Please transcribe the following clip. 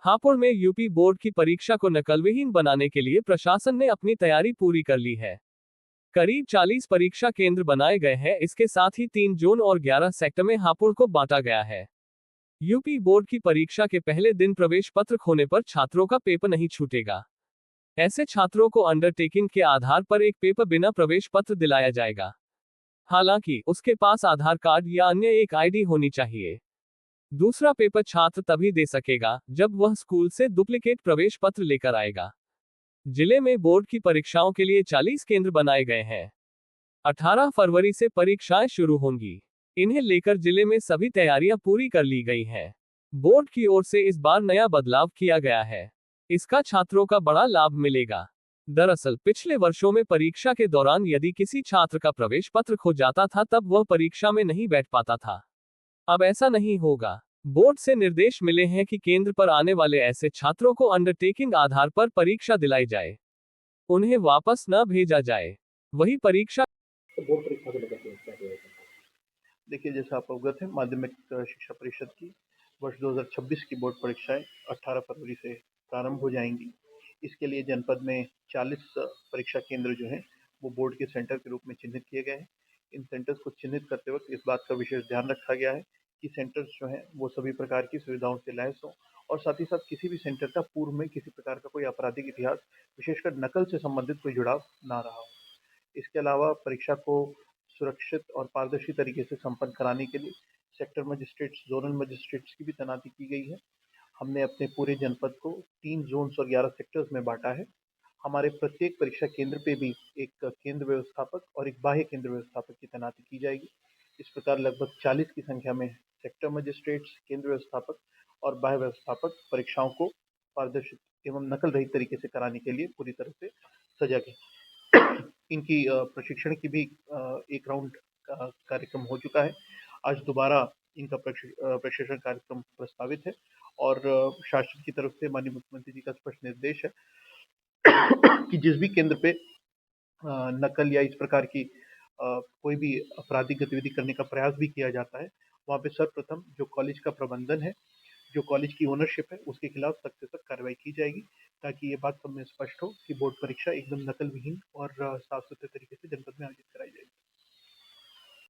हापुड़ में UP board की परीक्षा को नकलविहीन बनाने के लिए प्रशासन ने अपनी तैयारी पूरी कर ली है। करीब 40 परीक्षा केंद्र बनाए गए हैं। इसके साथ ही 3 जोन और 11 सेक्टर में हापुड़ को बांटा गया है। यूपी बोर्ड की परीक्षा के पहले दिन प्रवेश पत्र खोने पर छात्रों का पेपर नहीं छूटेगा। ऐसे छात्रों को अंडरटेकिंग के आधार पर एक पेपर बिना प्रवेश पत्र दिलाया जाएगा। हालांकि उसके पास आधार कार्ड या अन्य एक आईडी होनी चाहिए। दूसरा पेपर छात्र तभी दे सकेगा जब वह स्कूल से डुप्लीकेट प्रवेश पत्र लेकर आएगा। जिले में बोर्ड की परीक्षाओं के लिए 40 केंद्र बनाए गए हैं। 18 फरवरी से परीक्षाएं शुरू होंगी। इन्हें लेकर जिले में सभी तैयारियां पूरी कर ली गई हैं। बोर्ड की ओर से इस बार नया बदलाव किया गया है। इसका छात्रों का बड़ा लाभ मिलेगा। दरअसल पिछले वर्षों में परीक्षा के दौरान यदि किसी छात्र का प्रवेश पत्र खो जाता था तब वह परीक्षा में नहीं बैठ पाता था। अब ऐसा नहीं होगा। बोर्ड से निर्देश मिले हैं कि केंद्र पर आने वाले ऐसे छात्रों को अंडरटेकिंग आधार पर परीक्षा दिलाई जाए, उन्हें वापस न भेजा जाए। वही परीक्षा तो बोर्ड परीक्षा को लेकर के क्या किया जाए? देखिए, जैसा आप अवगत हैं, माध्यमिक शिक्षा परिषद की वर्ष 2026 की बोर्ड परीक्षाएं 18 फरवरी से प्रारंभ हो जाएंगी। इसके लिए जनपद में 40 परीक्षा केंद्र जो हैं वो बोर्ड के सेंटर के रूप में चिन्हित किए गए हैं। इन सेंटर्स को चिन्हित करते वक्त इस बात का विशेष ध्यान रखा गया है कि सेंटर्स जो हैं वो सभी प्रकार की सुविधाओं से लैस हों और साथ ही साथ किसी भी सेंटर का पूर्व में किसी प्रकार का कोई आपराधिक इतिहास, विशेषकर नकल से संबंधित कोई जुड़ाव ना रहा हो। इसके अलावा परीक्षा को सुरक्षित और पारदर्शी तरीके से संपन्न कराने के लिए सेक्टर मजिस्ट्रेट्स, जोनल मजिस्ट्रेट्स की भी तैनाती की गई है। हमने अपने पूरे जनपद को 3 जोन्स और 11 सेक्टर्स में बांटा है। हमारे प्रत्येक परीक्षा केंद्र पे भी एक केंद्र व्यवस्थापक और एक बाह्य केंद्र व्यवस्थापक की तैनाती की जाएगी। इस प्रकार लगभग 40 की संख्या में सेक्टर मजिस्ट्रेट्स, केंद्र व्यवस्थापक और बाह्य व्यवस्थापक परीक्षाओं को पारदर्शी एवं नकल रहित तरीके से कराने के लिए पूरी तरह से सजग है। इनकी प्रशिक्षण की भी एक राउंड का कार्यक्रम हो चुका है। आज दोबारा इनका प्रशिक्षण कार्यक्रम प्रस्तावित है और शासन की तरफ से माननीय मुख्यमंत्री जी का स्पष्ट निर्देश है कि जिस भी केंद्र पे नकल या इस प्रकार की कोई भी आपराधिक गतिविधि करने का प्रयास भी किया जाता है, वहाँ पे सर्वप्रथम जो कॉलेज का प्रबंधन है, जो कॉलेज की ओनरशिप है, उसके खिलाफ सख्त से सख्त कार्रवाई की जाएगी, ताकि ये बात सब में स्पष्ट हो कि बोर्ड परीक्षा एकदम नकल विहीन और साफ सुथरे तरीके से जनपद में आयोजित कराई जाएगी।